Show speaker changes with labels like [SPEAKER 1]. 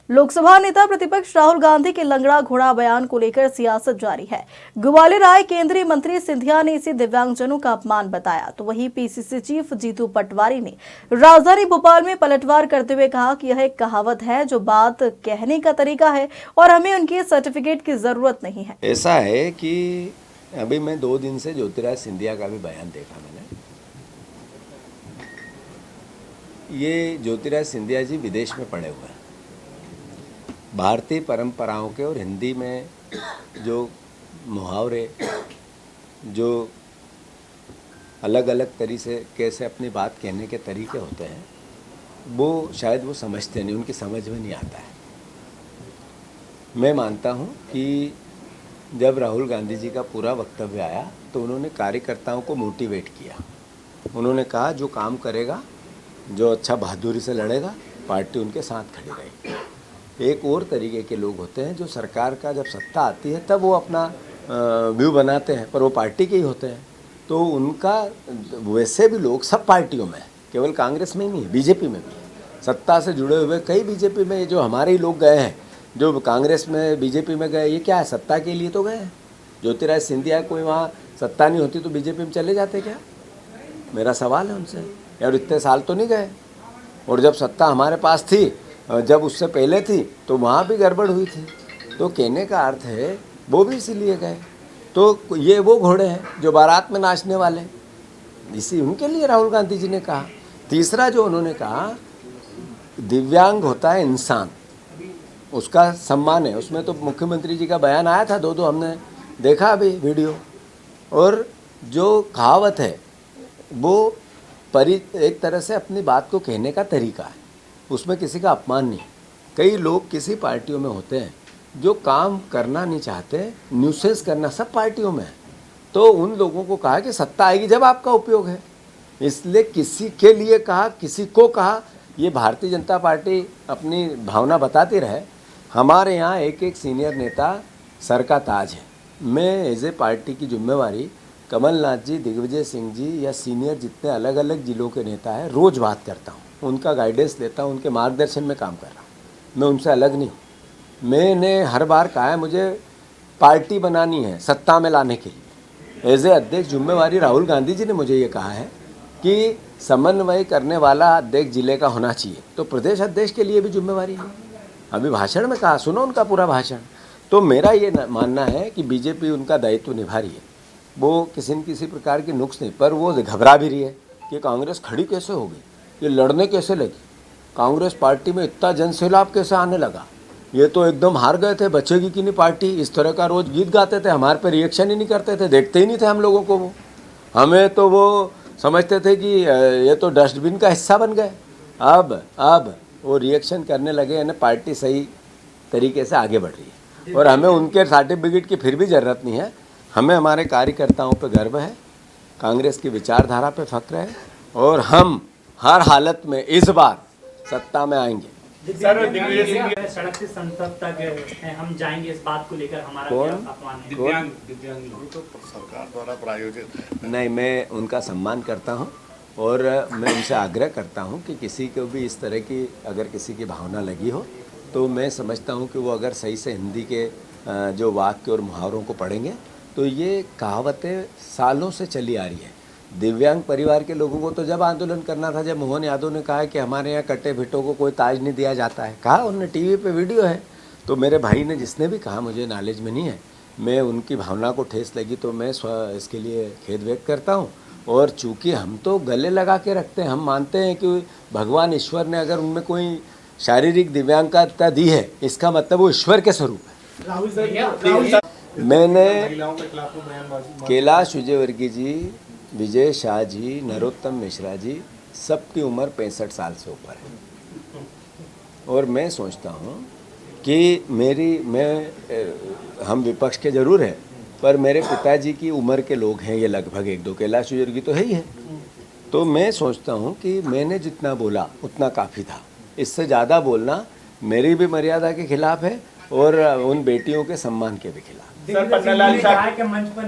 [SPEAKER 1] लोकसभा नेता प्रतिपक्ष राहुल गांधी के लंगड़ा घोड़ा बयान को लेकर सियासत जारी है। ग्वालियर आए केंद्रीय मंत्री सिंधिया ने इसे दिव्यांगजनों का अपमान बताया, तो वहीं पीसीसी चीफ जीतू पटवारी ने राजधानी भोपाल में पलटवार करते हुए कहा कि यह एक कहावत है जो बात कहने का तरीका है और हमें उनके सर्टिफिकेट की जरूरत नहीं है।
[SPEAKER 2] ऐसा है कि अभी मैं 2 दिन से ज्योतिराज सिंधिया का भी बयान देखा मैंने। ये ज्योतिराज सिंधिया जी विदेश में पढ़े हुए हैं। भारतीय परंपराओं के और हिंदी में जो मुहावरे, जो अलग अलग तरीके से अपनी बात कहने के तरीके होते हैं, वो शायद वो समझते नहीं, उनकी समझ में नहीं आता है। मैं मानता हूँ कि जब राहुल गांधी जी का पूरा वक्तव्य आया तो उन्होंने कार्यकर्ताओं को मोटिवेट किया। उन्होंने कहा जो काम करेगा, जो अच्छा बहादुरी से लड़ेगा, पार्टी उनके साथ खड़ी रहेगी। एक और तरीके के लोग होते हैं जो सरकार का जब सत्ता आती है तब वो अपना व्यू बनाते हैं, पर वो पार्टी के ही होते हैं। तो उनका वैसे भी लोग सब पार्टियों में, केवल कांग्रेस में ही नहीं है, बीजेपी में भी है। सत्ता से जुड़े हुए कई बीजेपी में जो हमारे ही लोग गए हैं, जो कांग्रेस में बीजेपी में गए, ये क्या है, सत्ता के लिए तो गए हैं। ज्योतिराज सिंधिया कोई वहाँ सत्ता नहीं होती तो बीजेपी में चले जाते क्या? मेरा सवाल है उनसे। यार इतने साल तो नहीं गए, और जब सत्ता हमारे पास थी, जब उससे पहले थी, तो वहाँ भी गड़बड़ हुई थी। तो कहने का अर्थ है वो भी इसीलिए गए। तो ये वो घोड़े हैं जो बारात में नाचने वाले, इसी उनके लिए राहुल गांधी जी ने कहा। तीसरा जो उन्होंने कहा, दिव्यांग होता है इंसान, उसका सम्मान है। उसमें तो मुख्यमंत्री जी का बयान आया था, 2 हमने देखा अभी वीडियो। और जो कहावत है वो एक तरह से अपनी बात को कहने का तरीका है, उसमें किसी का अपमान नहीं। कई लोग किसी पार्टियों में होते हैं जो काम करना नहीं चाहते, न्यूसेंस करना सब पार्टियों में है। तो उन लोगों को कहा कि सत्ता आएगी जब आपका उपयोग है, इसलिए किसी के लिए कहा, किसी को कहा। ये भारतीय जनता पार्टी अपनी भावना बताती रहे। हमारे यहाँ एक एक सीनियर नेता सर का ताज है। मैं एज ए पार्टी की जिम्मेवारी कमलनाथ जी, दिग्विजय सिंह जी या सीनियर जितने अलग अलग जिलों के नेता हैं, रोज़ बात करता हूँ, उनका गाइडेंस लेता हूँ, उनके मार्गदर्शन में काम कर रहा हूँ। मैं उनसे अलग नहीं हूँ। मैंने हर बार कहा है मुझे पार्टी बनानी है सत्ता में लाने के लिए। एज ए अध्यक्ष जिम्मेवारी राहुल गांधी जी ने मुझे ये कहा है कि समन्वय करने वाला अध्यक्ष जिले का होना चाहिए, तो प्रदेश अध्यक्ष के लिए भी जिम्मेवारी है। अभी भाषण में कहा, सुनो उनका पूरा भाषण। तो मेरा ये मानना है कि बीजेपी उनका दायित्व निभा रही है, वो किसी न किसी प्रकार की नुक्स नहीं, पर वो घबरा भी रही है कि कांग्रेस खड़ी कैसे हो गई, ये लड़ने कैसे लगी, कांग्रेस पार्टी में इतना जनसैलाब कैसे आने लगा, ये तो एकदम हार गए थे, बचेगी कि नहीं पार्टी। इस तरह का रोज़ गीत गाते थे, हमारे पे रिएक्शन ही नहीं करते थे, देखते ही नहीं थे हम लोगों को। वो हमें तो वो समझते थे कि ये तो डस्टबिन का हिस्सा बन गए। अब वो रिएक्शन करने लगे, यानी पार्टी सही तरीके से आगे बढ़ रही है। और हमें उनके सर्टिफिकेट की फिर भी ज़रूरत नहीं है। हमें हमारे कार्यकर्ताओं पे गर्व है, कांग्रेस की विचारधारा पे फक्र है, और हम हर हालत में इस बार सत्ता में आएंगे।
[SPEAKER 3] सर, दिग्विजय सिंह सड़क से संसद तक हम जाएंगे, इस बात को लेकर हमारा क्या अपमान है?
[SPEAKER 4] दिव्यांग तो सरकार द्वारा प्रायोजित
[SPEAKER 2] नहीं, मैं उनका सम्मान करता हूं, और मैं उनसे आग्रह करता हूं कि किसी को भी इस तरह की अगर किसी की भावना लगी हो, तो मैं समझता हूं कि वो अगर सही से हिंदी के जो वाक्य और मुहावरों को पढ़ेंगे तो ये कहावतें सालों से चली आ रही है। दिव्यांग परिवार के लोगों को तो जब आंदोलन करना था, जब मोहन यादव ने कहा कि हमारे यहाँ कट्टे भिट्टों को कोई ताज नहीं दिया जाता है, कहा उन्होंने, टीवी पे वीडियो है। तो मेरे भाई ने जिसने भी कहा, मुझे नॉलेज में नहीं है, मैं उनकी भावना को ठेस लगी तो मैं इसके लिए खेद व्यक्त करता हूँ। और चूँकि हम तो गले लगा के रखते हैं, हम मानते हैं कि भगवान ईश्वर ने अगर उनमें कोई शारीरिक दिव्यांगता दी है, इसका मतलब वो ईश्वर के स्वरूप है। मैंने कैलाश विजयवर्गीय जी, विजय शाह जी, नरोत्तम मिश्रा जी, सबकी उम्र 65 साल से ऊपर है। और मैं सोचता हूँ कि हम विपक्ष के ज़रूर हैं, पर मेरे पिताजी की उम्र के लोग हैं ये लगभग 1-2, कैलाश विजयवर्गीय तो है ही है। तो मैं सोचता हूँ कि मैंने जितना बोला उतना काफ़ी था। इससे ज़्यादा बोलना मेरी भी मर्यादा के खिलाफ है और उन बेटियों के सम्मान के भी खिलाफ।
[SPEAKER 3] सर, पन्नालाल साहब के मंच पर